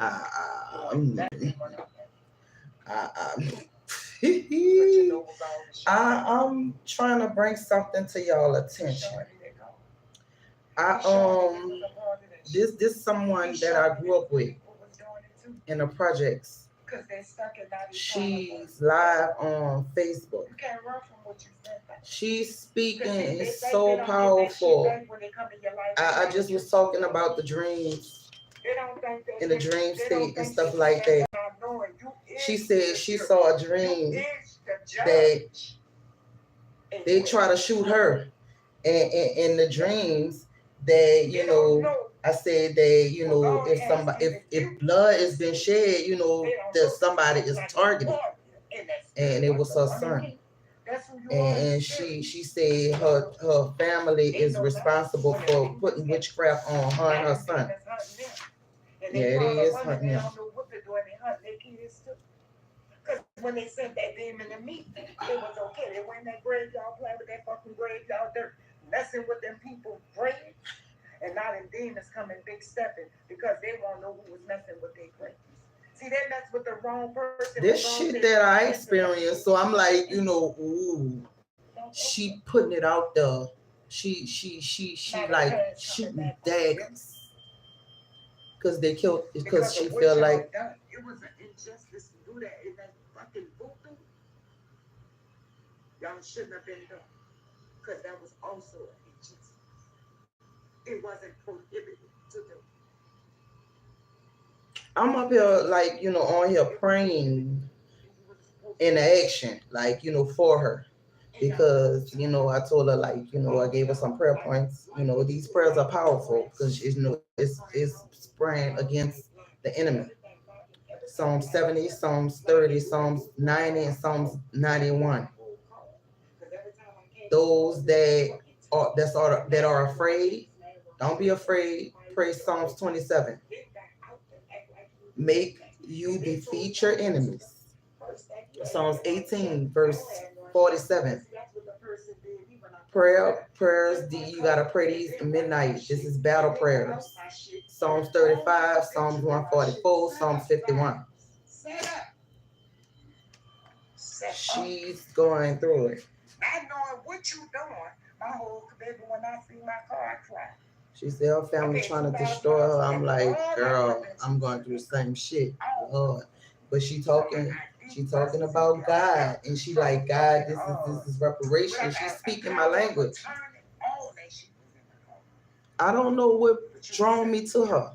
Um, I, I, I'm trying to bring something to y'all attention. I this someone that I grew up with in the projects. She's live on Facebook. She's speaking is so powerful. I just was talking about the dreams in the dream state and stuff like that. She said she saw a dream that they try to shoot her, and in the dreams that I said that if somebody if blood has been shed, that somebody is targeted, and it was her son. And she said her family is responsible for putting witchcraft on her and her son. Yeah, it is hunting him. Because when they sent that demon to me, it was okay. They went in that graveyard playing with that fucking graveyard dirt, messing with them people's brains, and now them demons coming big stepping because they won't know who was messing with their brains. See, they mess with the wrong person. This shit that I experienced, so I'm like, ooh, she putting it out there. She like shooting daggers because they killed because she feel like it was an injustice to do that in that fucking voodoo. Y'all shouldn't have been done because that was also an injustice. It wasn't prohibited to do. I'm up here like on here praying in action, like for her. Because I told her like I gave her some prayer points. These prayers are powerful because it's praying against the enemy. Psalm 70, Psalms 30, Psalms 90, and Psalms 91. Those that are afraid, don't be afraid. Pray Psalms 27. Make you defeat your enemies. Psalms 18, verse 47. Prayers, you gotta pray these at midnight. This is battle prayers. Psalms 35, Psalms 144, Psalms 51. She's going through it. Not knowing what you doing, my whole baby, when I see my car, I cry. She said her family trying to destroy her. I'm like, girl, I'm going through the same shit, Lord. But she talking about God, and she like, God, this is reparation. She's speaking my language. I don't know what drawn me to her.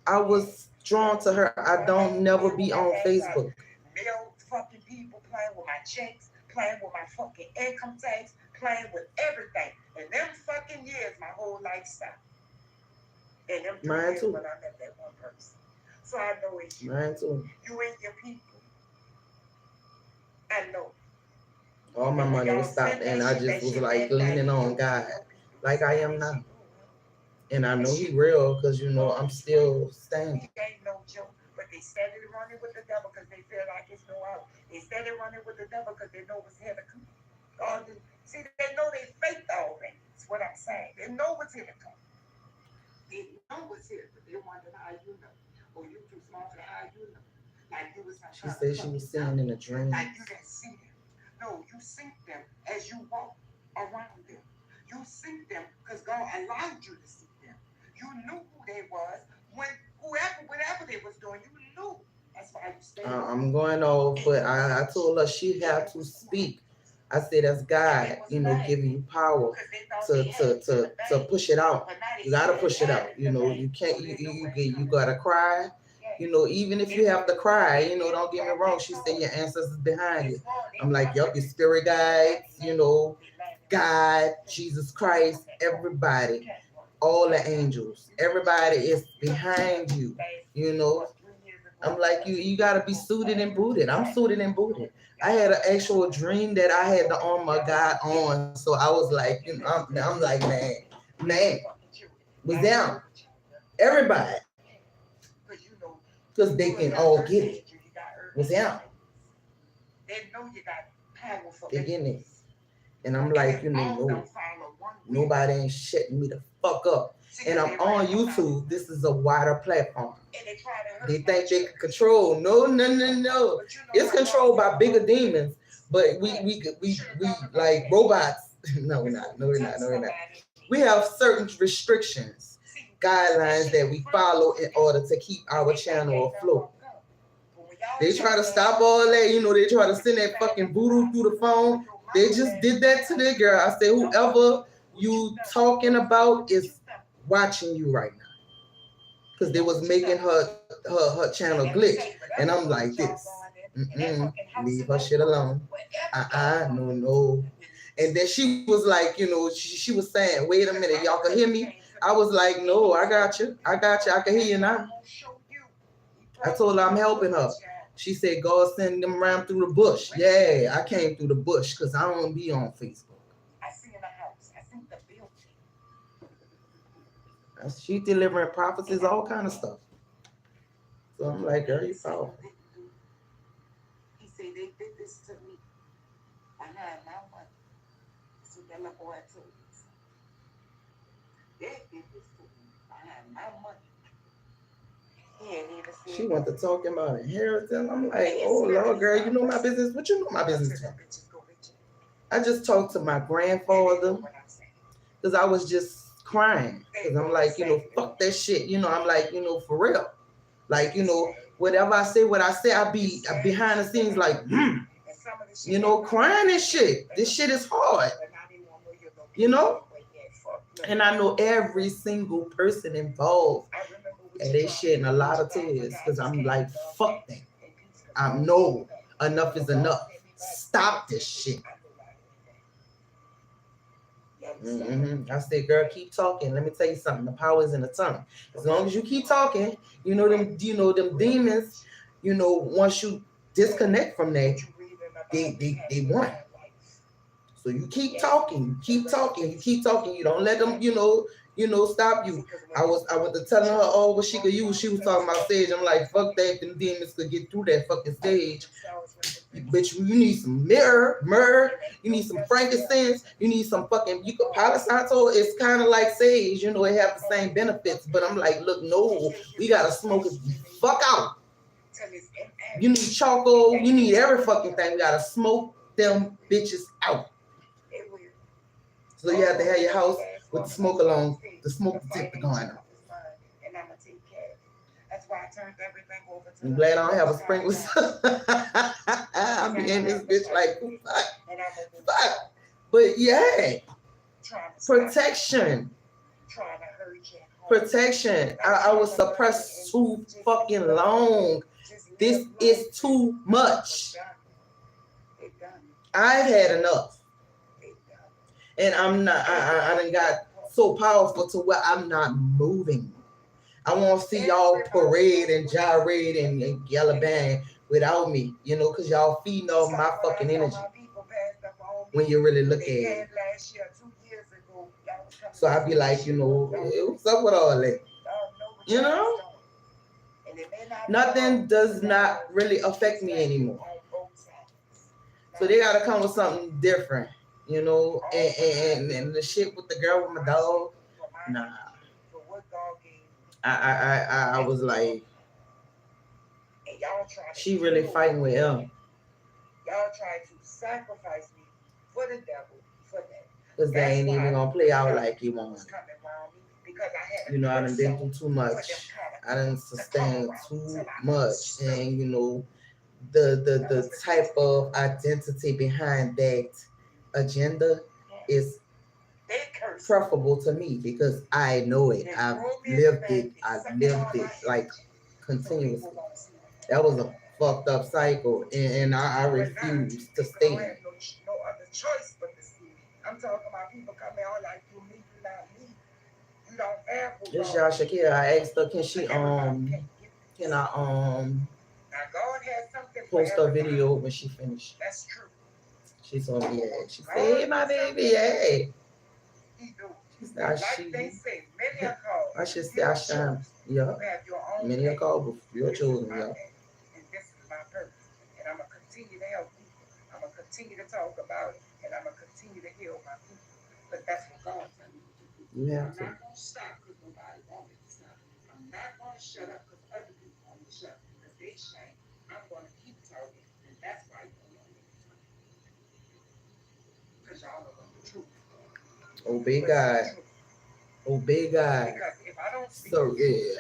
I was drawn to her. I don't never be on Facebook. Male fucking people playing with my checks, playing with my fucking income tax, playing with everything. And them fucking years, my whole lifestyle. And them 3 years when I met that one person. So I know it's you. Mine too. You and your people. I know. All my money was stopped, and I just was like leaning on God, like I am now. And I know He real, because I'm still standing. He ain't no joke, but they steady running with the devil because they feel like it's no out. They steady running with the devil because they know what's here to come. See, they know they faked already. That's what I'm saying. They know what's here to come. They know what's here, but they wonder how you know. Or you too smart for how you know. Like you was. She said she was seeing in a dream. Like you didn't see them. No, you see them as you walk around them. You see them because God allowed you to see them. You knew who they was when whatever they was doing. You knew. That's why you stayed. I'm going off, but I told her she had to speak. I said that's God, giving you power to push it out. You gotta push it out. You can't. You gotta cry. Even if you have to cry, don't get me wrong. She said your ancestors behind you. I'm like, yup, your spirit guides, God, Jesus Christ, everybody, all the angels, everybody is behind you. I'm like, you gotta be suited and booted. I'm suited and booted. I had an actual dream that I had the armor of God on, so I was like, I'm like, man, was down, everybody, because they can all get it. Was down. They know you got powerful. They getting it, and I'm like, no, nobody ain't shutting me the fuck up. and I'm on YouTube. This is a wider platform. They think they can control. No, no, no, no. It's controlled by bigger demons, but we like robots. No, we're not. No, we're not. No, we're not. We have certain restrictions, guidelines that we follow in order to keep our channel afloat. They try to stop all that, they try to send that fucking voodoo through the phone. They just did that to their girl. I said, whoever you talking about is watching you right now. Because they was making her channel glitch. And I'm like this. Leave her shit alone. No, no. And then she was like, she was saying, wait a minute, y'all can hear me? I was like, no, I got you. I got you. I can hear you now. I told her I'm helping her. She said, God send them around through the bush. Yeah, I came through the bush because I don't be on Facebook. I see in the house. I see the building. She delivering prophecies, all kind of stuff. So I'm like, girl, you powerful. He said, they did this to me. I had my money. So that little boy told me. They did this to me. I had my money. She went to talking about inheritance. I'm like, oh Lord, girl, you know my business. What you know my business for? I just talked to my grandfather because I was just crying. Because I'm like, fuck that shit. I'm like, for real. Like, whatever I say, I be behind the scenes like, crying and shit. This shit is hard. And I know every single person involved. And they shedding a lot of tears because I'm like, fuck that. I know enough is enough. Stop this shit. I said, girl, keep talking. Let me tell you something. The power is in the tongue. As long as you keep talking, them demons, once you disconnect from that, they won. So you keep talking, you keep talking, you keep talking. You don't let them, stop you. I was telling her all what she could use. She was talking about stage. I'm like, fuck that. Them demons could get through that fucking stage. Bitch, you need some myrrh. You need some frankincense. You need some fucking. You could Palo Santo. It's kind of like sage. It have the same benefits. But I'm like, look, no, we gotta smoke it. Fuck out. You need charcoal. You need every fucking thing. We gotta smoke them bitches out. So you have to have your house with the smoke alarm, the smoke detector going on. That's why I turned everything over to I'm glad I don't have a sprinkler. I'm in this bitch like, fuck. But yeah, protection. Protection. I was suppressed too fucking long. This is too much. I've had enough. And I'm not, I done got so powerful to where I'm not moving. I want to see y'all parade and gyrate and gallivant without me, because y'all feeding off my fucking energy when you really look at it. So I be like, what's up with all that? Nothing does not really affect me anymore. So they got to come with something different. And the shit with the girl with my dog, nah. I was like, she really fighting with him. Y'all try to sacrifice me for the devil for that. Because they ain't even gonna play out like you want. I done been through too much. I done sustained too much, and the type of identity behind that agenda is preferable to me because I know it. I've lived it. Like continuously. That was a fucked up cycle, and I refuse to stay in it. No other choice but to stay. I'm talking about people coming out like you me, you not me. You don't have. This y'all Shakira. I asked her, can I post a video when she finished? That's true. She told me, yeah. She said, hey, my baby, hey. She said, I should say, I shine. Yeah. Many are called, but few are chosen, yeah. And this is my purpose. And I'm going to continue to help people. I'm going to continue to talk about it. And I'm going to continue to heal my people. But that's what God told me to do. You have to. I'm not going to stop. Obey God. Obey God. So yeah.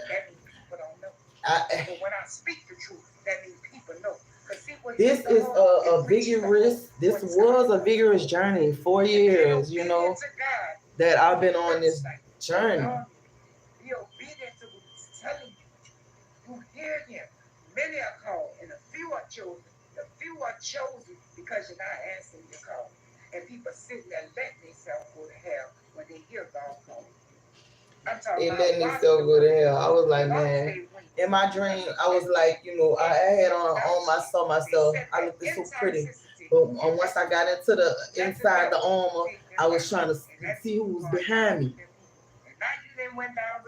When I speak the truth, that means people know. This is a vigorous. This was a vigorous journey. 4 years, that I've been on this journey. Be obedient to what he's telling you. You hear him. Many are called, and a few are chosen. The few are chosen because you're not answering your call. And people sitting there letting themselves go to hell when they hear God calling. It let me so go to hell. I was like, man, in my dream, I was like, I had on my saw myself. I looked so pretty. But once I got into the inside the armor, I was trying to see who was behind me.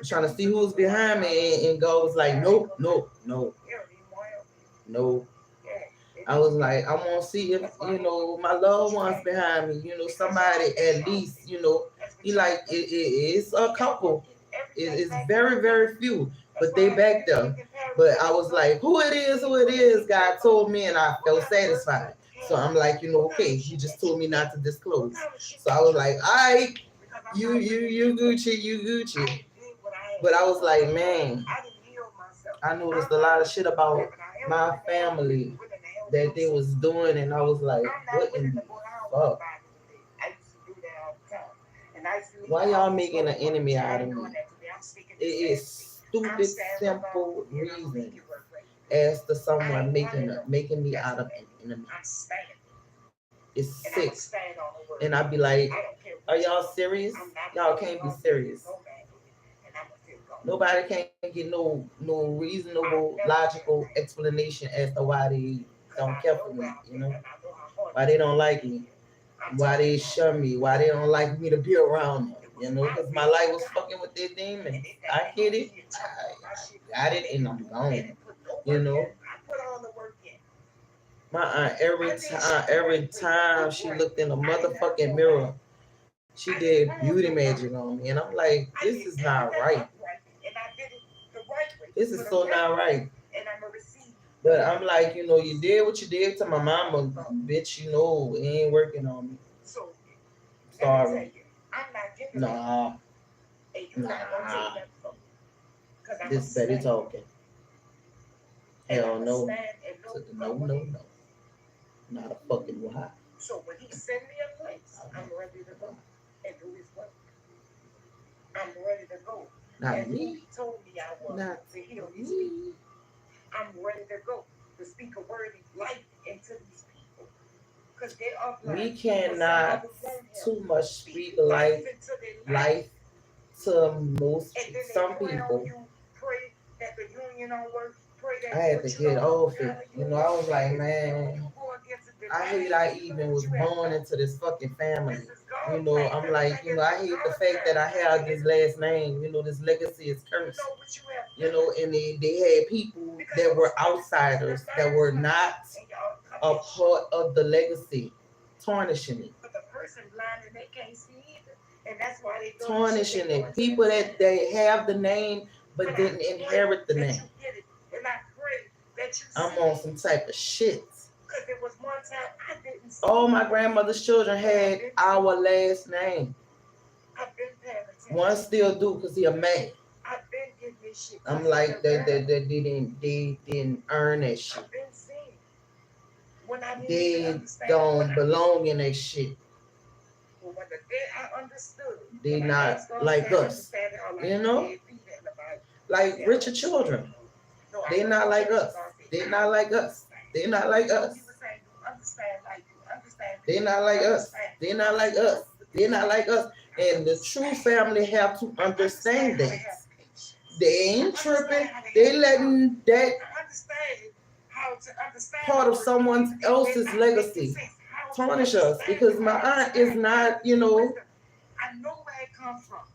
Trying to see who was behind me, and God was like, nope, nope, no, no. I was like, I want to see if my loved ones behind me. Somebody at least. He like it's a couple. It's very very few, but they back there. But I was like, who it is, who it is. God told me, and I felt satisfied. So I'm like, okay, he just told me not to disclose. So I was like, all right, you Gucci, you Gucci. But I was like, man, I noticed a lot of shit about my family that they was doing, and I was like, what in the fuck? Why y'all making an enemy out of me? It is stupid, simple reason as to someone making me out of an enemy. It's sick. And I'd be like, are y'all serious? Y'all can't be serious. Nobody can get no reasonable, logical explanation as to why they don't care for me, why they don't like me, why they shun me, why they don't like me to be around them, because my life was fucking with their demons. I get it, I got it, and I'm gone, My aunt, every time she looked in the motherfucking mirror, she did beauty magic on me, and I'm like, this is not right. This is so not right. But I'm like, you did what you did to my mama, bitch. It ain't working on me. Sorry. Nah. This Betty talking. Hell no. No. Not a fucking why. So when he send me a place, I'm ready to go and do his work. I'm ready to go. Not me. He told me I was to heal these people. I'm ready to go to speak a word of life into these people. Because they are blind. We cannot too much speak life to some people. Pray that the union don't work. I had to get off it. I was like, man, I hate I even was born into this fucking family. I'm like, I hate the fact that I have this last name. This legacy is cursed. And they had people that were outsiders that were not a part of the legacy, tarnishing it. But the person blind and they can't see either. And that's why they tarnishing it. People that they have the name but didn't inherit the name. And I pray that you I'm on some type of shit. Because there was one time I didn't see all my grandmother's children had our last name. I've been paying attention. One still do because he a man. I've been getting this shit. I'm like they didn't earn that shit. I've been seeing. When I they don't belong in that shit. Well, when the day I understood, they not like us. Like richer children. They not like us. They not like us. They not like us. They not like us. They not like us. They not like us. And the true family have to understand that. They ain't tripping. They letting that part of someone else's legacy tarnish us, because my aunt is not, I know where it comes from.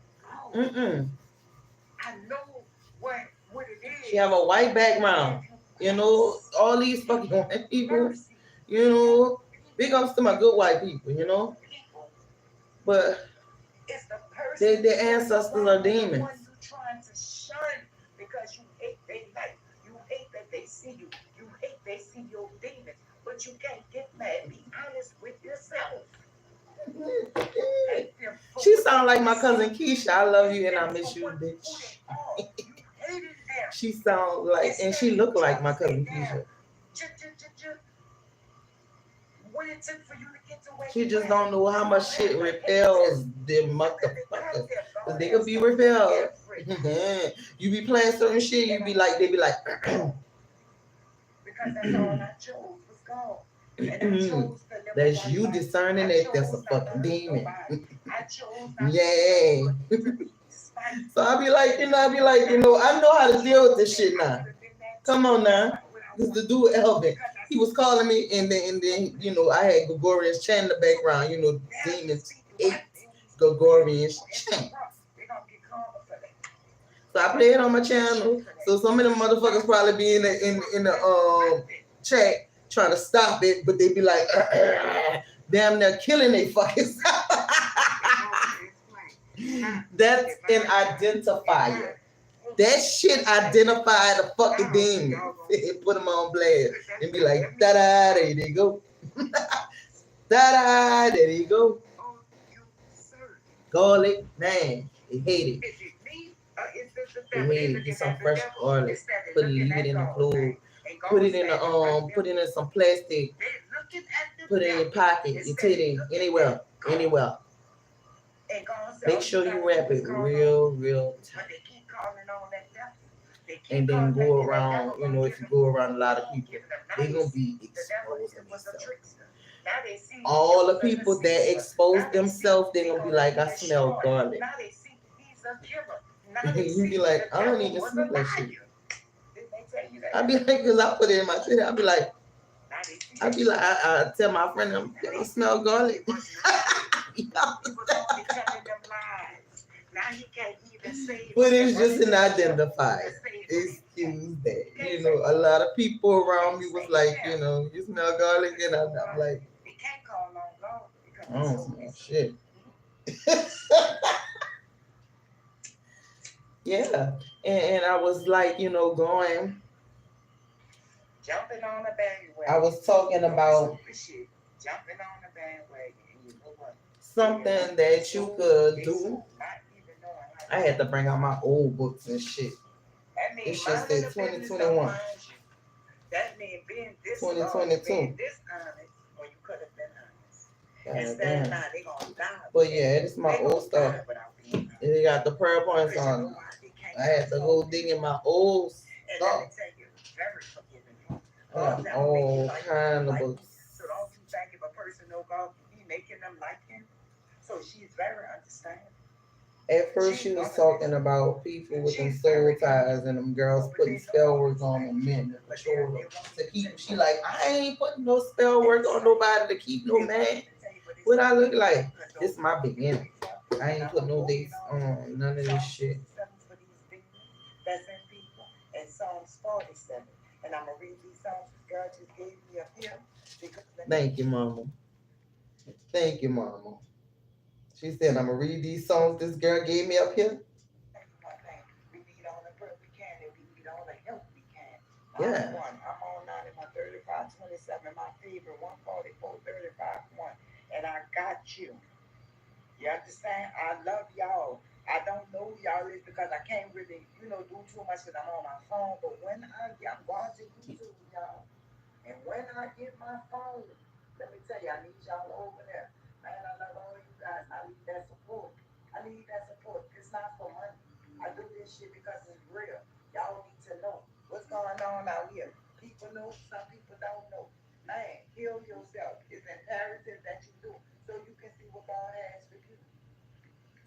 I know what it is. She have a white background. All these fucking white people, big ups to my good white people, but their ancestors are demons. hate their life. You hate that they see you. You hate they see your demons. But you can't get mad. Be honest with yourself. Hate them for she sound like my cousin Keisha. I love you and I miss you, bitch. You hated them. She sound like, and she look like my cousin Keisha. What it took for you to get to where she just don't know how much shit repels them motherfuckers. Cause they could be repelled. You be playing certain shit, you be like, they be like, because that's all I chose was God. And I chose to live. That's you discerning that that's a fucking demon. I chose not yeah. So I be like, I know how to deal with this shit now. Come on now. This is the dude Elvin. He was calling me and then I had Gregorian's chant in the background, demons ate Gregorian's chant. So I play it on my channel. So some of them motherfuckers probably be in the chat trying to stop it, but they be like, damn, they're killing they fucking self. That's an identifier. That shit identify the fucking demon. Put them on blast and be like, da-da, there you go. Da-da, there you go. Garlic, man, they hate it. They hate it. Get some fresh garlic. Leave it in the clothes. Put it in some plastic. Put it in your pocket, your titty, anywhere. Make sure you wrap it real tight. And then go around, if you go around a lot of people, they're gonna be exposing themselves. All the people that expose themselves, they're gonna be like, I smell garlic. You be like, I don't even smell that shit. I be like, because I put it in my shit. I tell my friend, I smell garlic. But it's just an identifier. Excuse that. A lot of people around me was like, you smell garlic, and I'm like, I don't smell shit. Yeah, and I was like, going. Jumping on the bandwagon. I was talking about jumping on the bandwagon. Something that you could do. I had to bring out my old books and shit. This shit said 2021. That means being this 2022. Being this honest, or you could have been honest. Instead of not, they gonna die. But yeah, it's my old stuff. They got the prayer points on it. I had to go dig in my old stuff. I got all kind of books. So don't you think if a person know God, be making them like him? So she's very understanding. At first, she was talking about people with them soul ties and them girls putting spell work on them men to control them. To keep, she like, I ain't putting no spell work on nobody to keep no man. What I look like? This is my beginning. I ain't put no dates on none of this shit. That's in people. And Psalms 47. And I'm going to read these songs God just gave me up here. Thank you, Mama. Thank you, Mama. She said, I'm going to read these songs this girl gave me up here. We need all the prayer we can, and we need all the help we can. Yeah. I'm on 9 in my 3527, my favorite, 144, 35, 1. And I got you. You understand? I love y'all. I don't know y'all is because I can't really, do too much because I'm on my phone. But when I'm going to YouTube, y'all. And when I get my phone, let me tell you, I need y'all over there. Man, I love all you guys. I need that support. It's not for money. I do this shit because it's real. Y'all need to know what's going on out here. People know, some people don't know. Man, heal yourself. It's imperative that you do so you can see what God has for you.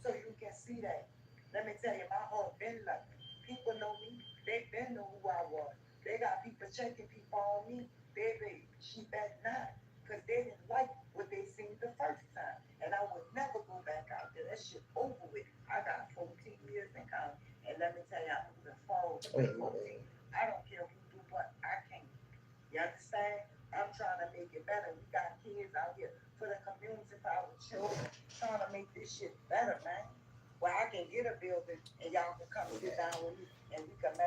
So you can see that. Let me tell you, my heart been loving. People know me. They been know who I was. They got people checking people on me. Baby, she bet not. Because they didn't like what they seen the first time. And I would never go back out there. That shit over with. I got 14 years in county. And let me tell you, I'm moving forward with 14. I don't care who do what. I can't. You understand? I'm trying to make it better. We got kids out here for the community, for our children, trying to make this shit better, man.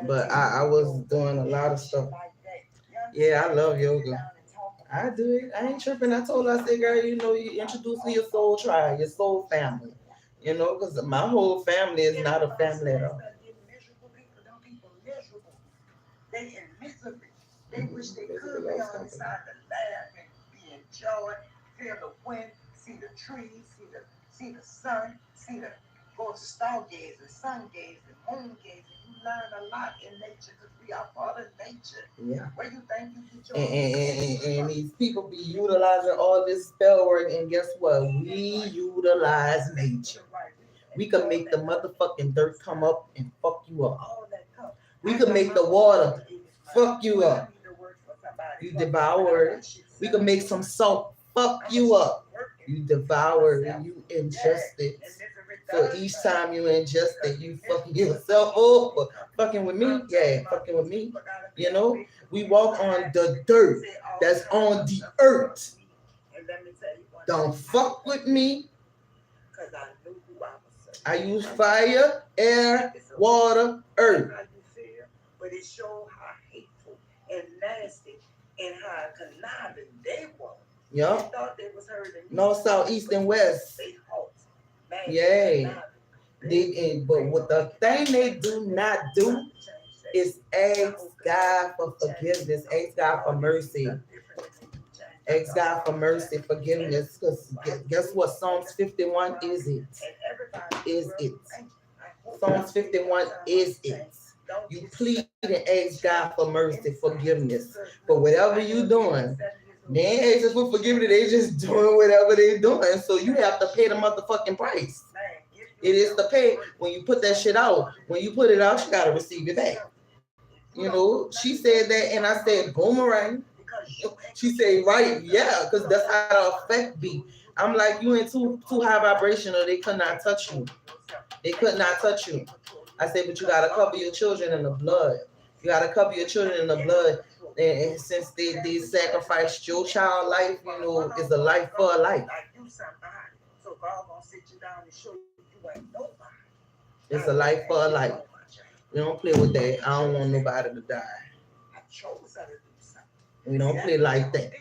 But I was doing a lot of stuff. Yeah, I love yoga. I do it. I ain't tripping. I told her, I said, girl, you know, you introduce me your soul tribe, your soul family. You know, because my whole family is not a family at all. Yeah. And these people be utilizing all this spell work, and guess what? We utilize nature. We can make the motherfucking dirt come up and fuck you up. We can make the water fuck you up. You devour it. We can make some salt fuck you up. You devour it. You ingest it. So each time you ingest it, you fucking yourself over. Fucking with me? Yeah, fucking with me. You know, we walk on the dirt that's on the earth. Don't fuck with me. I use fire, air, water, earth. Yup. North, south, east, and west. Yay. But what the thing they do not do is ask God for forgiveness, ask God for mercy. Ask God for mercy, forgiveness. Because guess what? Psalms 51 is it. Is it. Psalms 51 is it. You plead and ask God for mercy, forgiveness. For whatever you're doing, they ain't asking for forgiveness, they just doing whatever they're doing. So you have to pay the motherfucking price. It is the pay. When you put that shit out, when you put it out, you gotta receive it back. You know, she said that, and I said boomerang. She said, right, yeah, because that's how the effect be. I'm like, you in too high vibration, or they could not touch you. They could not touch you. I said, but you gotta cover your children in the blood. You gotta cover your children in the blood. And since they sacrificed your child life, you know, it's a life for a life. It's a life for a life. We don't play with that. I don't want nobody to die. We don't play like that.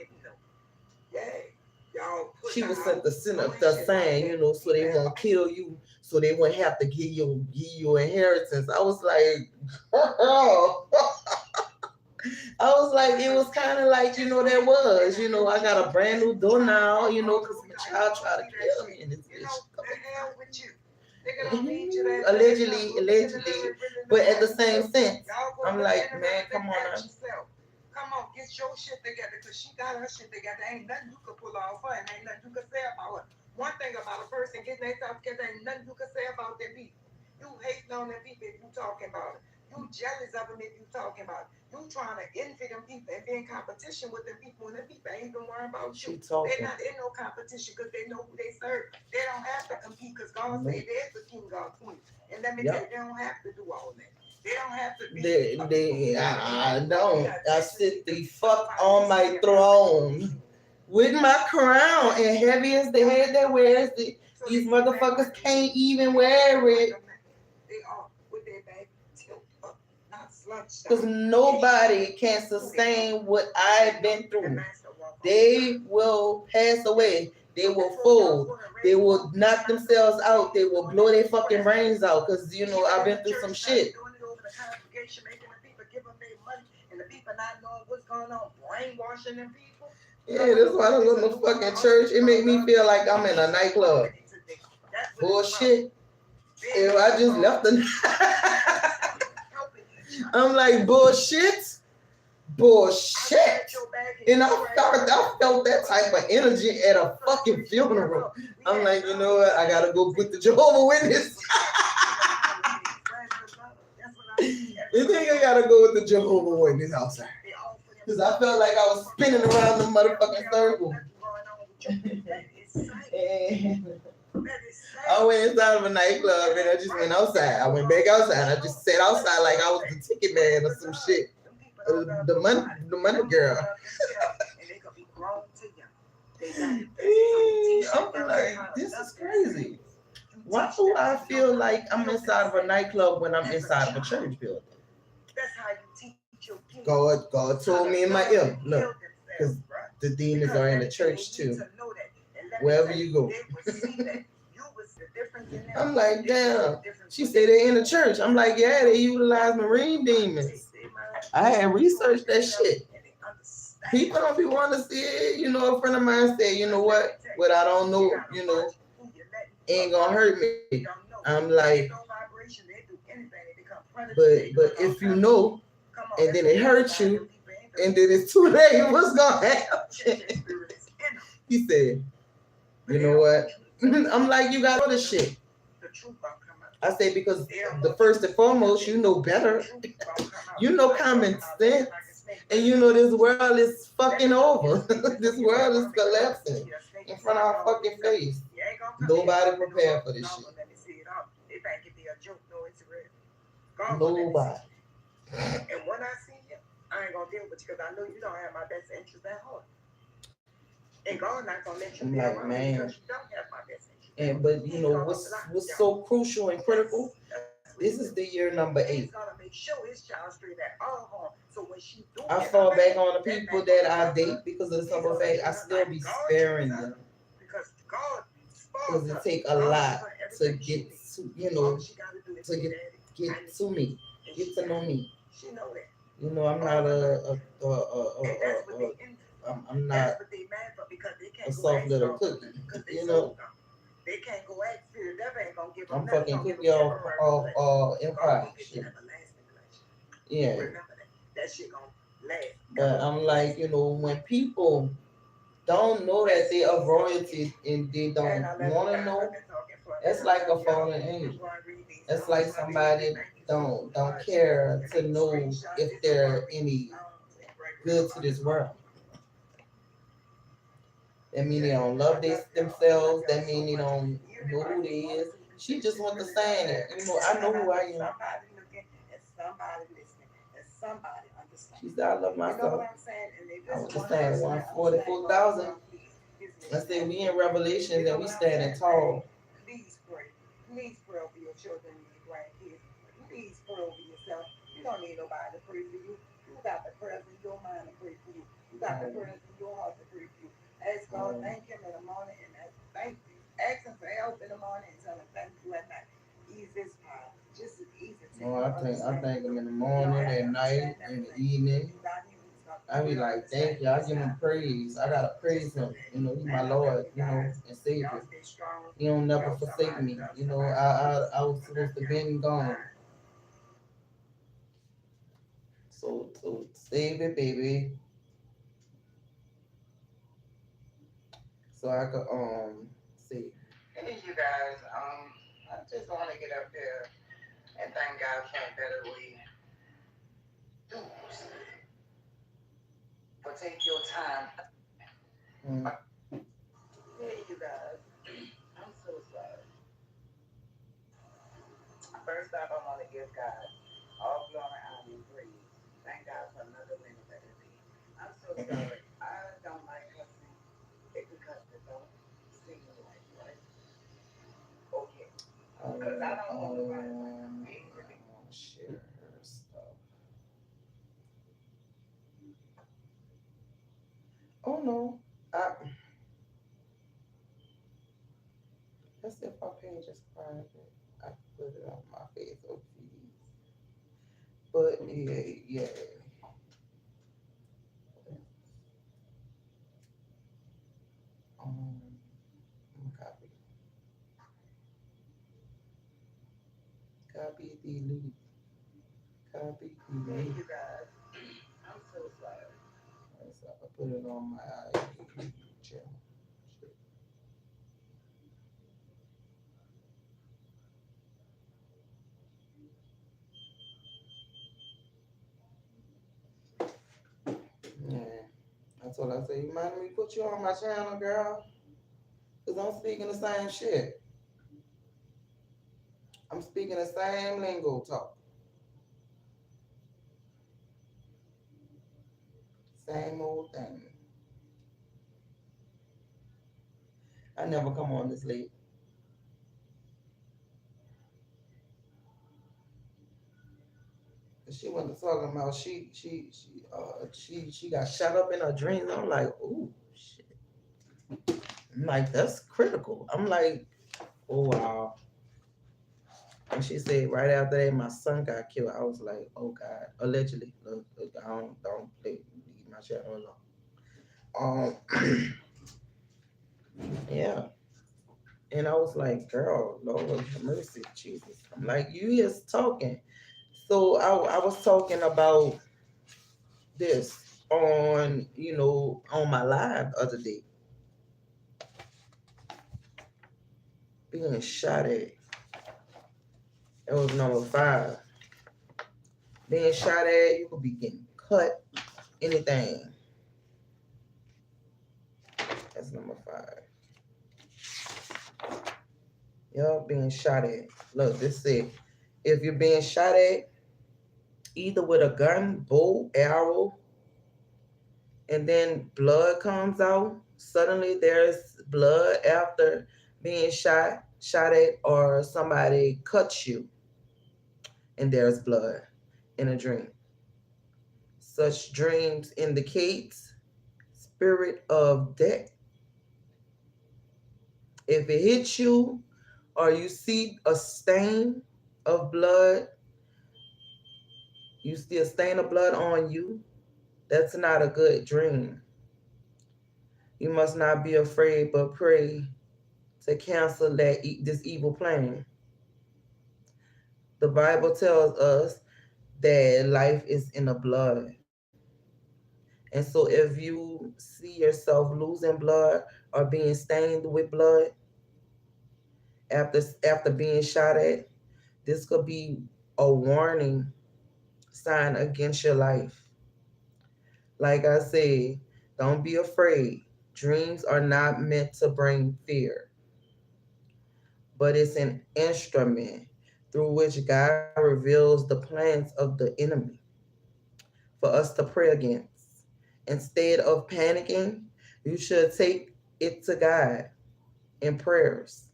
She was at the center of the saying, you know, so they won't kill you, so they won't have to give you inheritance. I was like, oh. I was like, it was kind of like, you know, there was, you know, I got a brand new door now, you know, because my child tried to kill me in this bitch. Allegedly, but at the same sense, I'm like, man, come on now. Come on, get your shit together, because she got her shit together. Ain't nothing you can pull off her, and ain't nothing you can say about her. One thing about a person getting themselves together, ain't nothing you can say about their people. You hating on them people if you talking about it. You jealous of them if you talking about it. You trying to envy them people and be in competition with them people, and them people ain't even worrying about you. They're not in no competition because they know who they serve. They don't have to compete because God said there's the king of queen. And let me tell you, they don't have to do all that. They don't have to be. I don't. I sit the fuck on my throne with my crown, and heavy as the head that wears it. These motherfuckers can't even wear it. Because nobody can sustain what I've been through. They will pass away. They will fold. They will knock themselves out. They will blow their fucking brains out. Because, you know, I've been through some shit. Yeah, that's why I don't go to no fucking church. It make me feel like I'm in a nightclub. Bullshit. If I just left the I'm like, bullshit. And I felt that type of energy at a fucking funeral. I'm like, you know what? I gotta go with the Jehovah's Witness. You think I gotta go with the Jehovah's Witness outside? Because I felt like I was spinning around the motherfucking circle. I went inside of a nightclub and I just went outside. I went back outside. I just sat outside like I was the ticket man or some shit. The money girl. I'm like, this is crazy. Why do I feel like I'm inside of a nightclub when I'm inside of a church building? God told me in my ear, look, because the demons are in the church too. Wherever you go. I'm like, damn. She said they in the church. I'm like, yeah, they utilize marine demons. I had researched that shit. People don't be wanting to see it. You know, a friend of mine said, you know what I don't know, ain't gonna hurt me. I'm like, but if you know, and then it hurts you, and then it's too late, what's gonna happen? He said, you know what? I'm like, you got all this shit. I say because the first and foremost, you know better. You know common sense. And you know this world is fucking over. This world is collapsing in front of our fucking face. Nobody prepared for this shit. Nobody. I'm like, man. And but you know what's so crucial and critical? This is the year number 8. I fall back on the people that I date because of the simple fact I still be sparing them because it take a lot to get to, to get to me, get to know me. You know, I'm not I'm not a soft little cookie. You know, I'm fucking cookie off empire shit. Yeah, but I'm like, when people don't know that they are royalty and they don't want to know, it's like a fallen angel. It's like somebody don't care to know if they're any good to this world. That mean they don't love themselves. That mean they don't know who they is. She just want to saying it. I know who I am. She said, I love myself. I was just saying 144,000. I said, we in Revelations and we standing tall. Oh, I thank him in the morning, at night, in the evening. I be like, thank you. I give him praise. I gotta praise him. He's my Lord, and Savior. He don't never forsake me. I was supposed to be gone. So save it, baby. So I could see. Hey you guys, I just wanna get up here and thank God for a better way. For take your time. Mm. Hey you guys. I'm so sorry. First off, I want to give God all glory, honor, and praise. Thank God for another winning better day. I'm so sorry. I don't like cussing. If you cuss, it don't seem like right. Okay. Because I don't want nobody to share her stuff. Oh no. Let's see if my page is private. I put it on my Facebook feed. But yeah. Um, copy. Copy, delete. Copy, delete. Hey, you guys. I'm so sorry. So I put it on my channel. Yeah. That's what I say. You mind me put you on my channel, girl? Because I'm speaking the same shit. I'm speaking the same lingo talk. Same old thing. I never come on this late. She wasn't talking about she got shot up in her dreams. I'm like, ooh shit. I'm like, that's critical. I'm like, oh wow. And she said right after that, my son got killed. I was like, oh God, allegedly. Look, I don't leave my channel alone. Yeah. And I was like, girl, Lord have mercy, Jesus. I'm like, you just talking. So I was talking about this on, on my live the other day, being shot at. It was number 5. Being shot at, you could be getting cut, anything. That's number 5. Yup, being shot at. Look, this said, if you're being shot at, either with a gun, bow, arrow, and then blood comes out, suddenly there's blood after being shot at, or somebody cuts you and there's blood in a dream. Such dreams indicates spirit of death. If it hits you or you see a stain of blood, you see a stain of blood on you, that's not a good dream. You must not be afraid, but pray to cancel this evil plan. The Bible tells us that life is in the blood. And so if you see yourself losing blood or being stained with blood after being shot at, this could be a warning sign against your life. Like I said, don't be afraid. Dreams are not meant to bring fear, but it's an instrument through which God reveals the plans of the enemy for us to pray against. Instead of panicking, you should take it to God in prayers.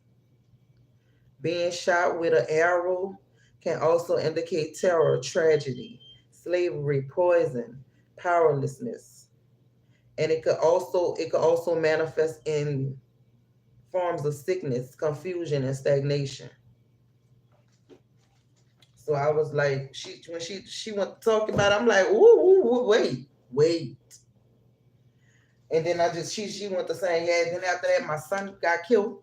Being shot with an arrow can also indicate terror, tragedy, slavery, poison, powerlessness. And it could also manifest in forms of sickness, confusion, and stagnation. So I was like, when she went to talk about it, I'm like, ooh, wait. And then she went to saying, yeah. Then after that, my son got killed.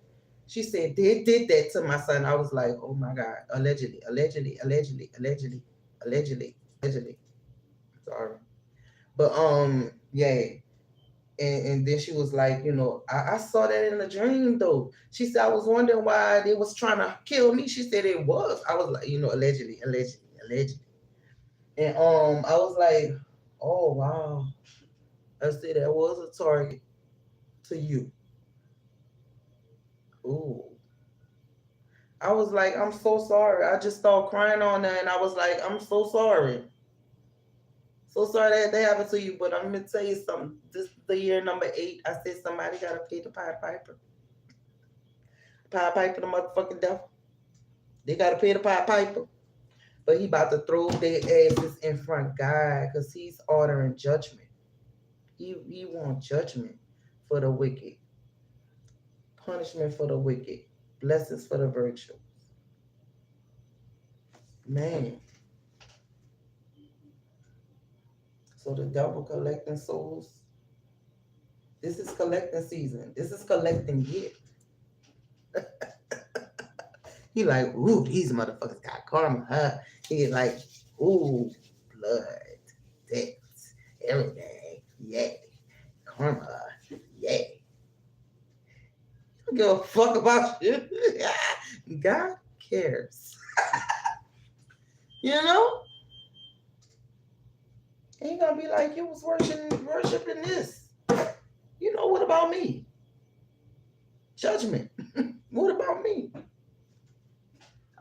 She said they did that to my son. I was like, oh my God, allegedly, allegedly, allegedly, allegedly, allegedly, allegedly. Sorry, but yeah. And then she was like, I saw that in a dream though. She said I was wondering why they was trying to kill me. She said it was. I was like, allegedly, allegedly, allegedly. And I was like, oh wow. I said that was a target to you. Ooh. I was like, I'm so sorry. I just started crying on that and I was like, I'm so sorry. So sorry that happened to you, but I'm gonna tell you something. This is the year number 8. I said somebody gotta pay the Pied Piper. Pied Piper, the motherfucking devil. They gotta pay the Pied Piper. But he about to throw their asses in front of God because he's ordering judgment. He wants judgment for the wicked, punishment for the wicked, blessings for the virtuous. Man. So the devil collecting souls. This is collecting season. This is collecting gift. He like, ooh, these motherfuckers got karma, huh? He like, ooh, blood, death, everything, yeah, karma, yeah. Don't give a fuck about you. God cares. You know? He gonna be like, you was worshiping this. What about me? Judgment. What about me?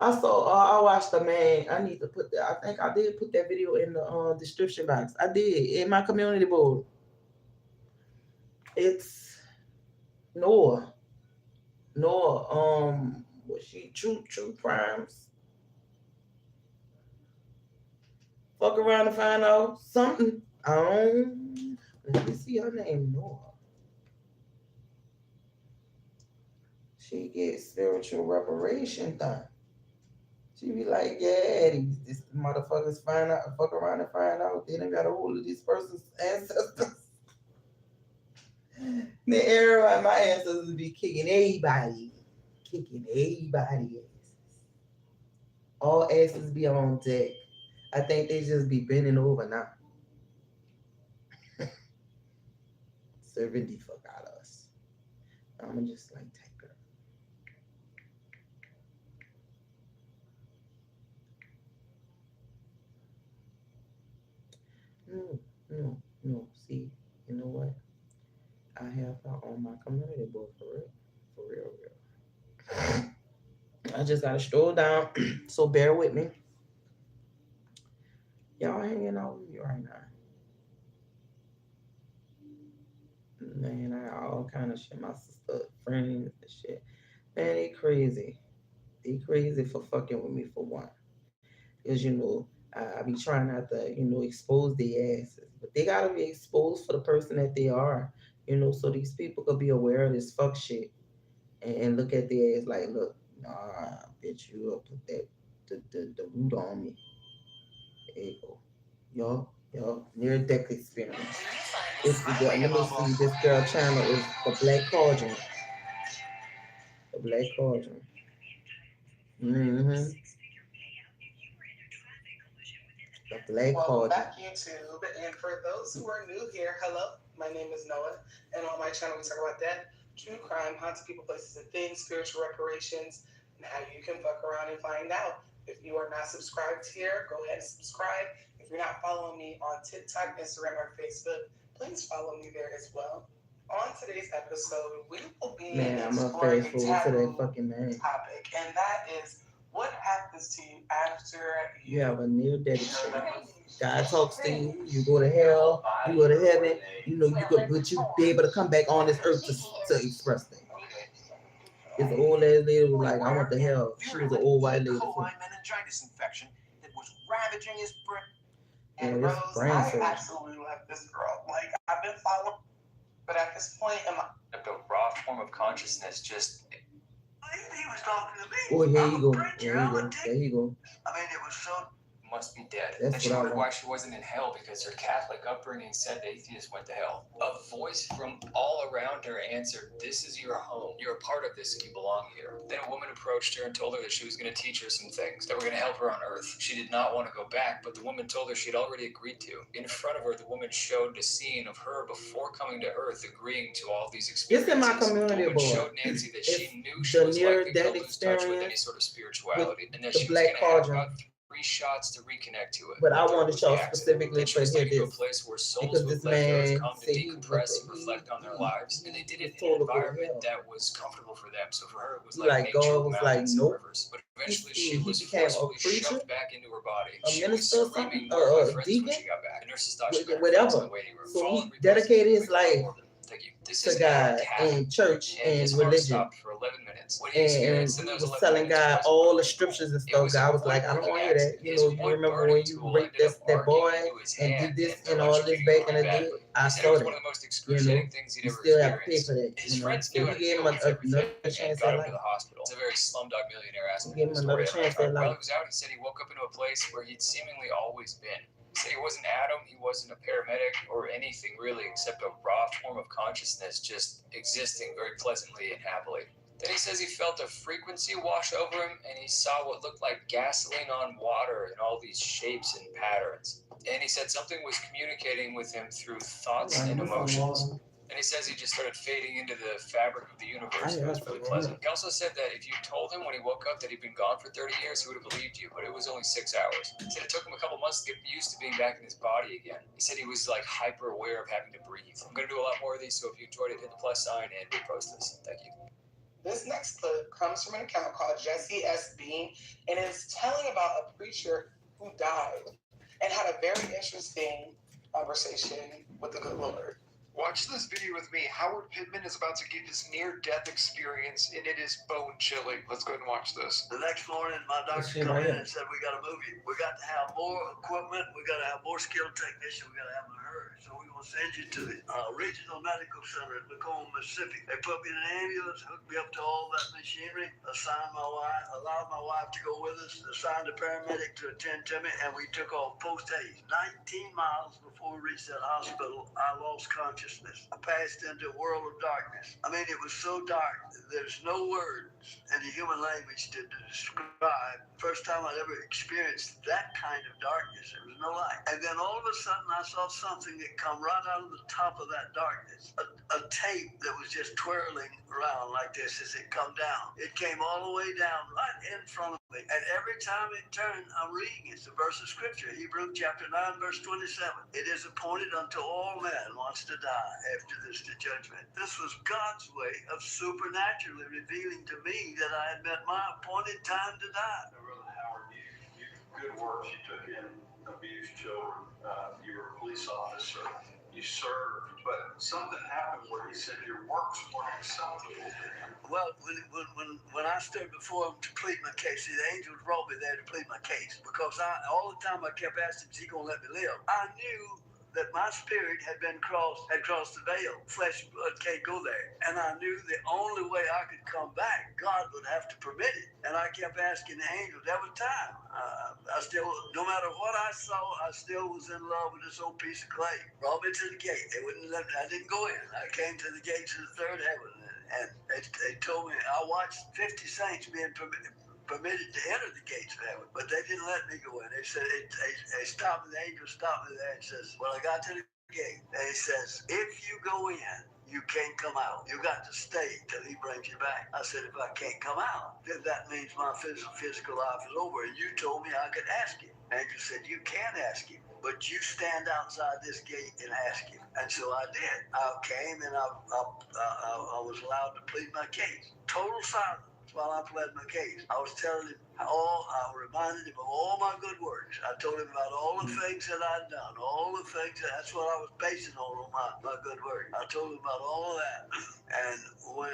I watched the man. I need to put that. I think I did put that video in the description box. I did in my community board. It's Noah. Noah. Was she true crimes? Fuck around and find out something. Let me see her name, Noah. She gets spiritual reparation done. She be like, yeah, these motherfuckers find out, fuck around and find out they done got a hold of this person's ancestors. The era my ancestors be kicking everybody asses. All asses be on deck. I think they just be bending over now, serving the fuck out of us. I'ma just like take her. No, no. See, you know what? I have her on my community board for real. I just gotta stroll down, so bear with me. Y'all hanging out with me right now. Man, I got all kind of shit. My sister, friends, and shit. Man, they crazy. They crazy for fucking with me for one. Cause I be trying not to, expose their asses. But they gotta be exposed for the person that they are. So these people could be aware of this fuck shit and look at their ass like, look, nah, bitch, you up put that the root on me. There you go. Yo, near death experience. It's the girl. Let me see. This girl channel is the Black Cauldron. The Black Cauldron. Mm-hmm. The Black Welcome Cauldron. Back, YouTube. And for those who are new here, hello. My name is Noah, and on my channel we talk about death, true crime, haunted people, places, and things, spiritual reparations, and how you can fuck around and find out. If you are not subscribed here, go ahead and subscribe. If you're not following me on TikTok, Instagram, or Facebook, please follow me there as well. On today's episode, we will be exploring a taboo topic, and that is what happens to you after you have a near-death experience. God talks to you, you go to hell, you go to heaven, but you be able to come back on this earth to express things. This old ass lady was like, I went to hell. She was an old white lady. Meningitis infection that was ravaging his brain. And Rose, I absolutely love this girl. Like, I've been following, but at this point, the raw form of consciousness just. He was talking to me. Oh, here you go. There you go. I mean, it was so. Must be dead. Then she wondered why she wasn't in hell because her Catholic upbringing said atheists went to hell. A voice from all around her answered, "This is your home. You're a part of this and you belong here." Then a woman approached her and told her that she was going to teach her some things that were going to help her on Earth. She did not want to go back, but the woman told her she'd already agreed to. In front of her, the woman showed a scene of her before coming to Earth agreeing to all these experiences. It's in my community, the woman showed Nancy that she knew she was likely to lose touch with any sort of spirituality and that she was going to have about 3 shots to reconnect to it. But I want to show specifically for here this because this man said he decompress and reflect on their lives, and they did it in an environment that was comfortable for them. So for her, it was like nature, God was mountains, and rivers. But eventually, she was forcefully shoved back into her body. She was screaming more of my friends when she got back. The nurses thought she was in the waiting room. So he dedicated his life to God and church and religion. For 11 minutes. And he was telling God all the scriptures and stuff. God was like, I don't want to hear that. You remember when you raped that boy and did this and all this back in the day? I saw that. You still have to pay for that. So he gave him another chance at life. It's a very slumdog millionaire aspect. He gave him another chance at life. While he was out, he said he woke up into a place where he'd seemingly always been. He said he wasn't Adam, he wasn't a paramedic or anything really except a raw form of consciousness just existing very pleasantly and happily. Then he says he felt a frequency wash over him and he saw what looked like gasoline on water in all these shapes and patterns. And he said something was communicating with him through thoughts and emotions. And he says he just started fading into the fabric of the universe. It was really pleasant. He also said that if you told him when he woke up that he'd been gone for 30 years, he would have believed you, but it was only 6 hours. He said it took him a couple months to get used to being back in his body again. He said he was like hyper aware of having to breathe. I'm going to do a lot more of these, so if you enjoyed it, hit the plus sign and repost this. Thank you. This next clip comes from an account called Jesse S. Bean, and is telling about a preacher who died and had a very interesting conversation with the good Lord. Watch this video with me. Howard Pittman is about to give his near-death experience, and it is bone-chilling. Let's go ahead and watch this. The next morning, my doctor called in and said, we got to move you. We got to have more equipment. We got to have more skilled technicians. We got to have them in a hurry. So we're going to send you to the Regional Medical Center in Macomb, Mississippi. They put me in an ambulance, hooked me up to all that machinery, assigned my wife, allowed my wife to go with us, assigned a paramedic to attend to me, and we took off post-haste. 19 miles before we reached that hospital, I lost consciousness. I passed into a world of darkness. I mean, it was so dark, there's no words in the human language to describe. First time I'd ever experienced that kind of darkness. There was no light. And then all of a sudden, I saw something that come right out of the top of that darkness. A tape that was just twirling around like this as it come down. It came all the way down right in front of me. And every time it turned, I'm reading. It's a verse of scripture. Hebrews chapter 9, verse 27. It is appointed unto all men once to die, after this the judgment. This was God's way of supernaturally revealing to me that I had met my appointed time to die. Brother Howard, you good works. You took in abused children. You were a police officer. You served, but something happened where he said your works weren't acceptable to him. Well, when I stood before him to plead my case, see, the angels brought me there to plead my case because all the time I kept asking, is he going to let me live? I knew that my spirit had crossed the veil. Flesh and blood can't go there. And I knew the only way I could come back, God would have to permit it. And I kept asking the angels every time. I still, no matter what I saw, I still was in love with this old piece of clay. Brought me to the gate. They wouldn't let me, I didn't go in. I came to the gates of the third heaven. And they told me, I watched 50 saints being permitted to enter the gates of heaven, but they didn't let me go in. They said, they stopped me, the angel stopped me there and says, well, I got to the gate, and he says, if you go in, you can't come out. You got to stay till he brings you back. I said, if I can't come out, then that means my physical life is over. And you told me I could ask him. Angel said, you can ask him, but you stand outside this gate and ask him. And so I did. I came and I was allowed to plead my case. Total silence while I pled my case. I was telling him I reminded him of all my good works. I told him about all the things that I'd done, all the things that's what I was basing on my good work. I told him about all of that. And when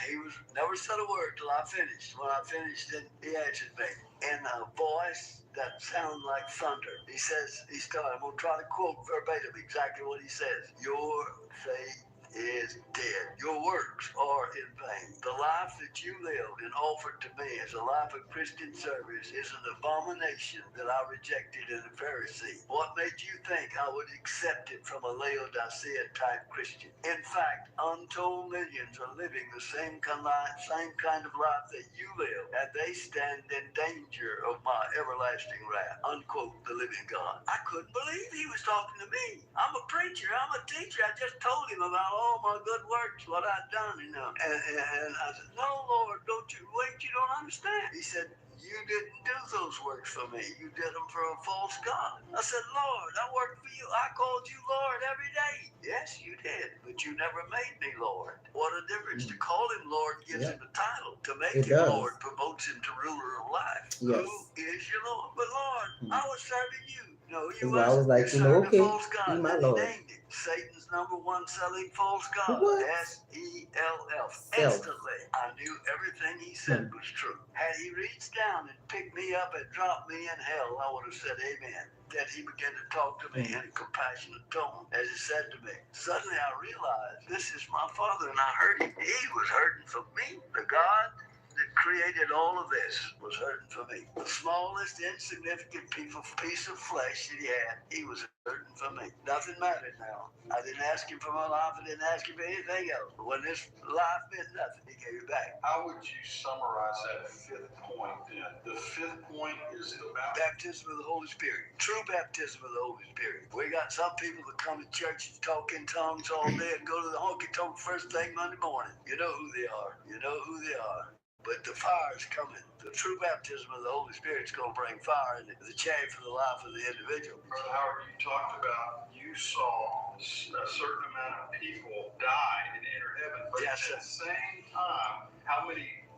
he was never said a word till I finished. When I finished, then he answered me in a voice that sounded like thunder. He says, I'm gonna try to quote verbatim exactly what he says. Your faith is dead. Your works are in vain. The life that you lived and offered to me as a life of Christian service is an abomination that I rejected in the Pharisee. What made you think I would accept it from a Laodicea type Christian? In fact, untold millions are living the same kind of life that you live, and they stand in danger of my everlasting wrath. Unquote, the living God. I couldn't believe he was talking to me. I'm a preacher. I'm a teacher. I just told him about all my good works, what I'd done, And I said, no, Lord, don't you wait, you don't understand. He said, you didn't do those works for me. You did them for a false God. I said, Lord, I worked for you. I called you Lord every day. Yes, you did, but you never made me Lord. What a difference. To call him Lord gives him a title. To make him Lord promotes him to ruler of life. Yes. Who is your Lord? But Lord, I was serving you. No, you wasn't. I was like, you know, okay, false God. My Lord. He named it Satan's number one selling false God. SELF. Instantly, I knew everything he said was true. Had he reached down and picked me up and dropped me in hell, I would have said amen. Then he began to talk to me in a compassionate tone, as he said to me. Suddenly I realized this is my Father, and I heard him. He was hurting for me. The God that created all of this was hurting for me. The smallest, insignificant piece of flesh that he was hurting for me. Nothing mattered now. I didn't ask him for my life. I didn't ask him for anything else. But when this life meant nothing, he gave it back. How would you summarize that fifth point then? The fifth point is about baptism of the Holy Spirit. True baptism of the Holy Spirit. We got some people that come to church and talk in tongues all day and go to the honky tonk first thing Monday morning. You know who they are. You know who they are. But the fire is coming. The true baptism of the Holy Spirit is going to bring fire in the change for the life of the individual. Brother Howard, you talked about you saw a certain amount of people die and enter heaven, but yes, at the same time,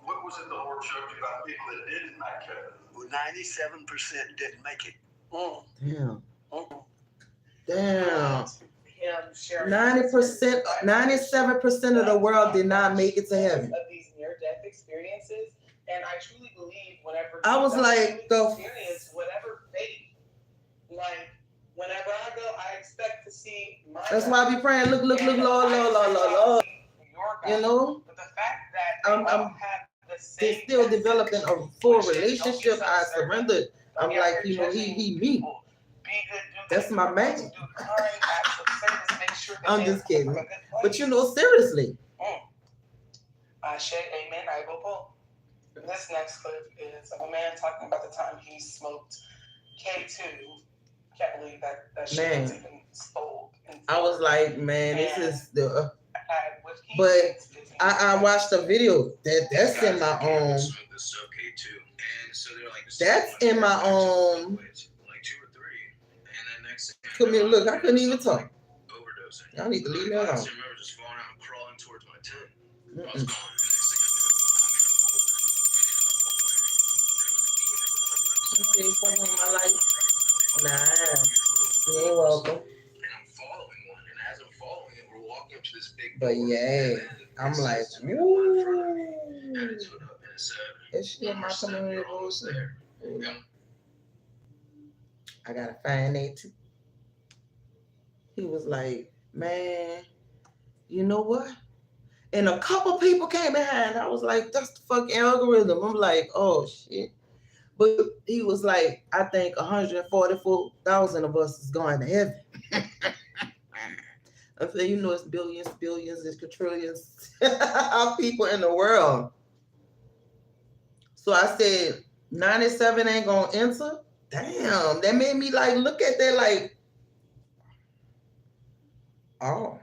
what was it the Lord showed you about people that didn't make heaven? Well, 97% didn't make it. Damn. Damn. Him sharing 90%, 97% of the world did not make it to heaven. of these near-death experiences, and I truly believe whenever I was like, experience whatever faith, like whenever I go, I expect to see my. That's why I be praying. Look, Lord. You know, but the fact that I'm they're still developing a full relationship. I surrendered. I'm like, you know, he me. That's my man. I'm just kidding. But you know, seriously. Amen. I will pull. This next clip is of a man talking about the time he smoked K2. Can't believe that shit was even sold. I was like, man, this is the. But I watched a video that's in my own. That's in my own. Come here, look, I couldn't even talk. Y'all need to leave me alone. My life. Nah, you ain't welcome. But yeah, I'm like, woo. Is she in my community rules? I gotta find that too. He was like, man, you know what? And a couple people came behind. I was like, that's the fucking algorithm. I'm like, oh shit. But he was like, I think 144,000 of us is going to heaven. I said, you know, it's billions, it's quadrillions of people in the world. So I said, 97 ain't gonna enter? Damn, that made me like look at that like, oh.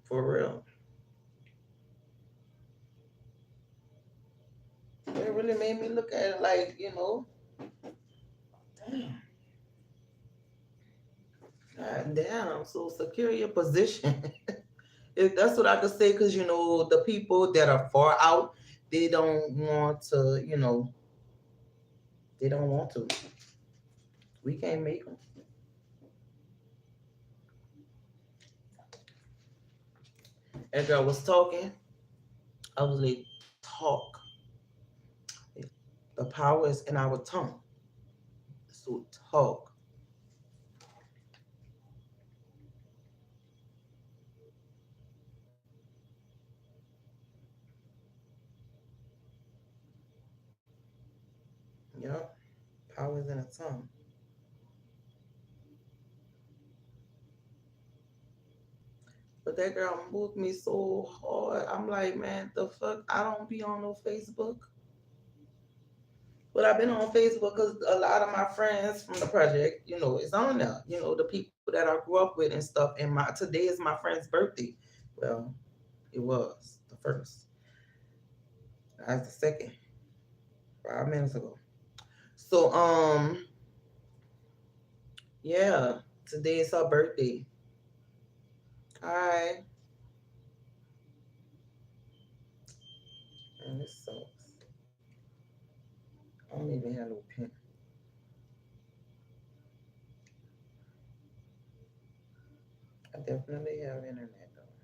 For real. It really made me look at it like, you know, damn. God damn, so secure your position. If that's what I could say, because, you know, the people that are far out, they don't want to, you know, they don't want to. We can't make them. As I was talking, I was like, talk. The power is in our tongue. So talk. Yep. Power is in the tongue. But that girl moved me so hard. I'm like, man, the fuck? I don't be on no Facebook. But I've been on Facebook because a lot of my friends from the project, you know, is on there. You know, the people that I grew up with and stuff. And today is my friend's birthday. Well, it was the first. That's the second. 5 minutes ago. So, yeah, today is her birthday. Hi. And this sucks. I don't even have no pen. I definitely have internet though.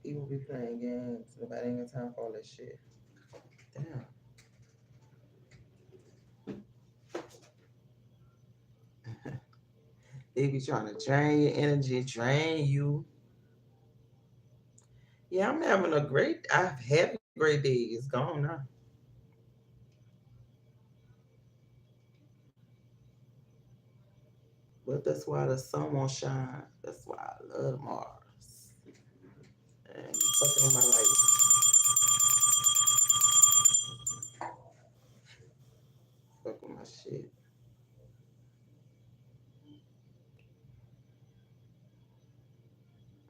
People be playing games. Nobody ain't got time for all that shit. Damn. They be trying to drain your energy, drain you. Yeah, I'm having I've had a great day. It's gone now. But that's why the sun won't shine. That's why I love Mars. And you fucking with my life. Fuck with my shit.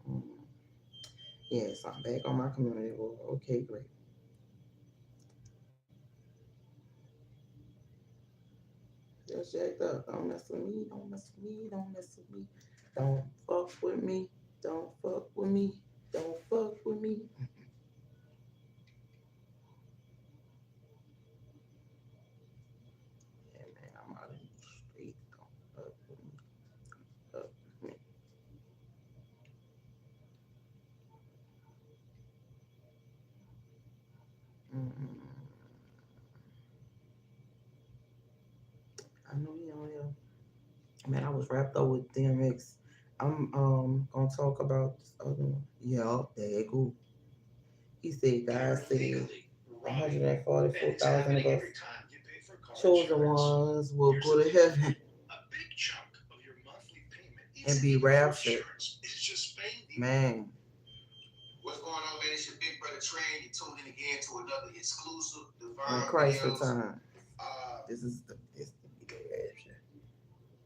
Mm. Yes, I'm back on my community. Well, okay, great. Just jacked up. Don't mess with me. Don't mess with me. Don't mess with me. Don't fuck with me. Don't fuck with me. Don't fuck with me. Man, I was wrapped up with DMX. I'm gonna talk about this other one. Yeah, there you go. He said God said 144,000 of us chosen ones will go to heaven and be raptured. Man. What's going on, man? It's your big brother Trey. You're tuning again to another exclusive Divine When Christ Videos. returns. This the rapture.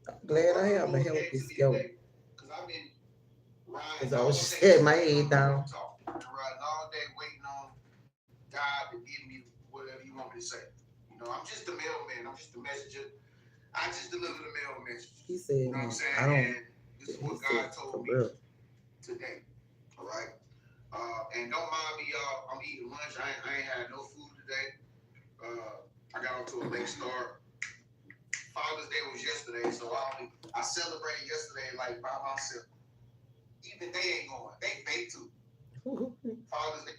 I'm glad I have my help this skill. Because I was just had my head down. Riding all day waiting on God to give me whatever you want me to say. You know, I'm just the mailman. I'm just the messenger. I just deliver the mail message. He said, you know what I'm saying? I don't. And this is what God told me today. All right? And don't mind me, y'all. I'm eating lunch. I ain't had no food today. I got off to a late start. Father's Day was yesterday, so I celebrated yesterday like by myself. Even they ain't going. They fake too. Father's Day.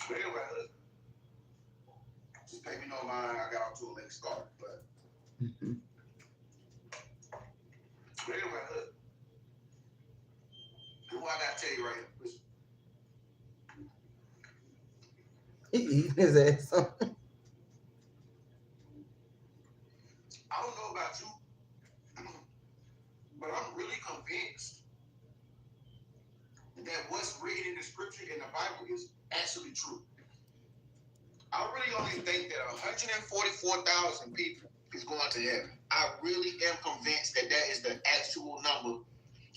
But anyway, just pay me no mind. I got off to a late start, but. But anyway, look. What I gotta tell you right here. He eating his ass up. I don't know about you, but I'm really convinced that what's written in the scripture in the Bible is actually true. I really only think that 144,000 people is going to heaven. I really am convinced that that is the actual number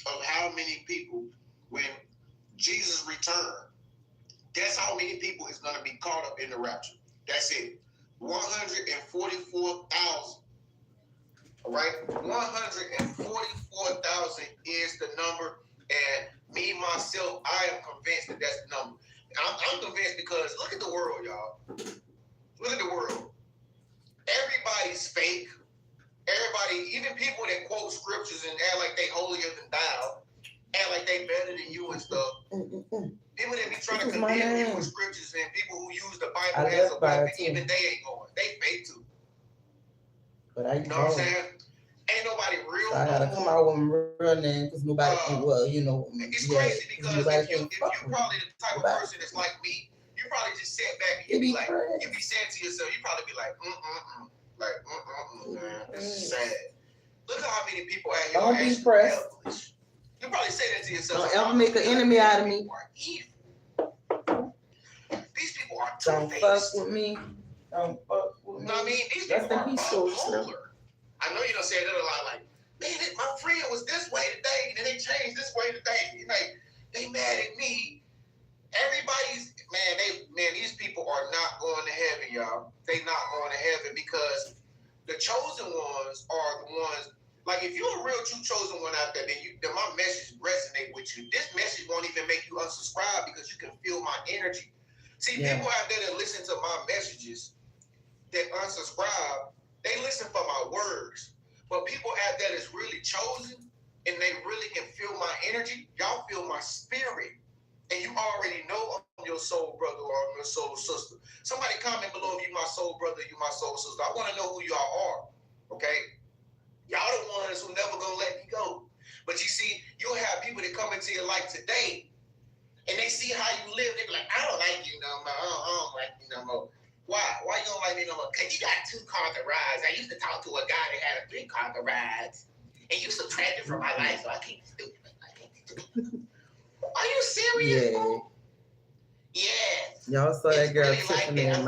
of how many people, when Jesus returned, that's how many people is going to be caught up in the rapture. That's it. 144,000. All right? 144,000 is the number. And me, myself, I am convinced that that's the number. I'm convinced because look at the world, y'all. Look at the world. Everybody's fake. Everybody, even people that quote scriptures and act like they holier than thou, act like they better than you and stuff. People that be trying to condemn you with scriptures and people who use the Bible as a weapon, even they ain't going. They fake too. But you know what I'm saying? Ain't nobody real. So I gotta come out with my real name because nobody can, well, you know. It's crazy because if you probably the type of person that's like me, you probably just sit back and you be like, you be saying to yourself, you probably be like, man, this is sad. Look at how many people out here don't be pressed. You probably say that to yourself. Don't ever make an enemy out of me. These people are don't fuck with me. Don't fuck with me. No, I mean, these people are bipolar. I know you don't say that a lot, like, man, my friend was this way today, and then they changed this way today. Like, they mad at me. Everybody's, these people are not going to heaven, y'all. They not going to heaven because the chosen ones are the ones, like, if you're a real true chosen one out there, then my message resonate with you. This message won't even make you unsubscribe because you can feel my energy. See, people out there that listen to my messages that unsubscribe, they listen for my words. But people out there that's really chosen and they really can feel my energy, y'all feel my spirit. And you already know I'm your soul brother or I'm your soul sister. Somebody comment below if you my soul brother, you my soul sister. I want to know who y'all are, okay? Y'all the ones who never gonna let me go. But you see, you'll have people that come into your life today and they see how you live. They be like, I don't like you no more. I don't like you no more. Why? Why you don't like me no more? Because you got 2-car garage. I used to talk to a guy that had a 3-car garage. And you subtracted from my life, so I can't be stupid. Are you serious, bro? Yeah. Y'all saw that girl Tiffany in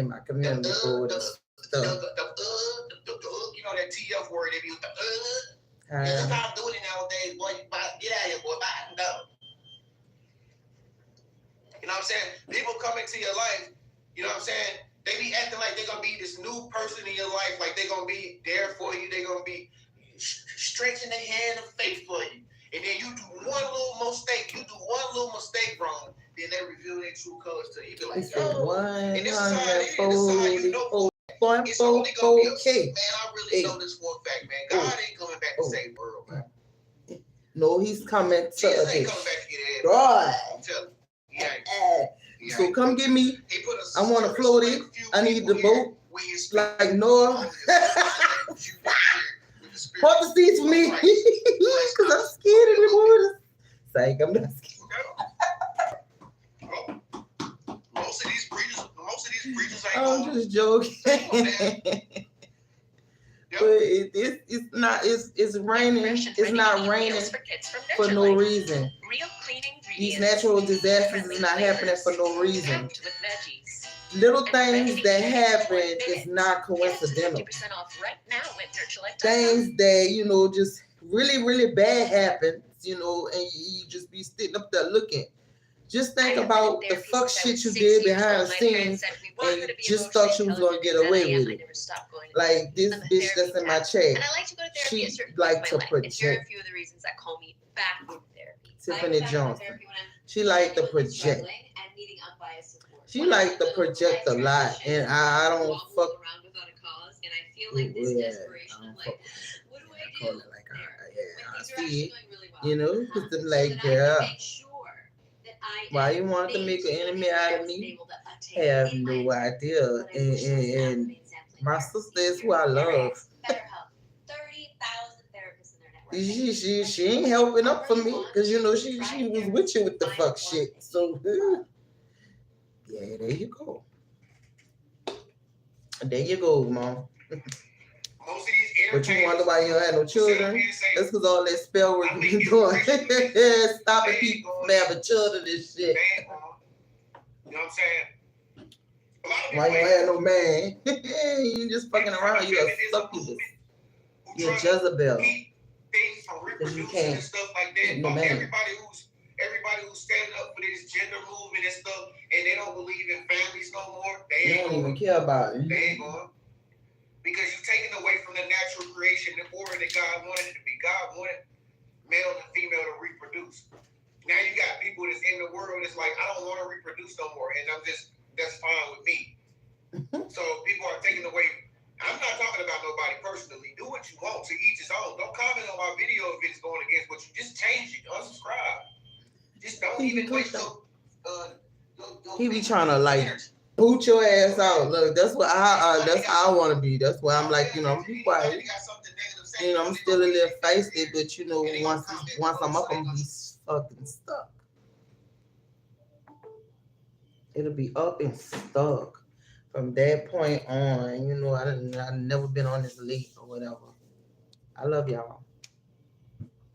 my community board and stuff. You know that TF word they use the stop doing it nowadays, boy. Get out of here, boy. Bye. No. You know what I'm saying? People come into your life, you know what I'm saying? They be acting like they're gonna be this new person in your life, like they're gonna be there for you, they're gonna be stretching their hand of faith for you. And then you do one little mistake, wrong, then they reveal their true colors to you. You be like, yo, and this is how it is. This is how you know. It's only gonna be a man. I really know this for a fact, man. God ain't coming back to save the world, man. No, he's coming to Jesus ain't coming back to get it. God. I'm telling you. Yeah. So come get me. I want to float it. I need the boat. Like Noah. Hold the seats for me. Because I'm scared of the water. Psych, I'm not scared. Most of these breeders ain't I'm going. just joking. But it's raining. It's not raining for no reason. These natural disasters is not happening for no reason. Little things that happen is not coincidental. Things that just really, really bad happens, and you just be sitting up there looking. Just think about the fuck shit you did behind the scenes, and you just thought you was gonna get away with it. Like this bitch that's in my chat, she like to project. Tiffany Johnson, she like to project. She like to project a lot, and I don't fuck. Yeah, I don't fuck. I call it like I see it, because them like, girl, why you want to make an enemy out of me? I have no idea. And my sister is who I love. She ain't helping up for me because she was with you with the fuck shit. So yeah, there you go. There you go, mom. But you wonder why you don't have no children? That's because all that spell work you been doing. Stopping people from having children and shit. You know what I'm saying? Why you don't have no man? You just fucking around. You a succubus. You're Jezebel. Because you can't. Stuff like that. No man. Everybody who's standing up for this gender movement and stuff, and they don't believe in families no more. They don't even care about it. They ain't going. Because you're taking away from the natural creation, the order that God wanted it to be. God wanted male and female to reproduce. Now you got people that's in the world that's like, I don't want to reproduce no more, and that's fine with me. So people are taking away. I'm not talking about nobody personally. Do what you want, to each his own. Don't comment on my video if it's going against what you just change it. Unsubscribe. Just don't even waste your he be trying to like boot your ass out. Look, that's what that's how I want to be. That's why I'm like, I'm be quiet. I'm still a little feisty, but once I'm up, I'm gonna be fucking stuck. It'll be up and stuck. From that point on, I've never been on this late or whatever. I love y'all.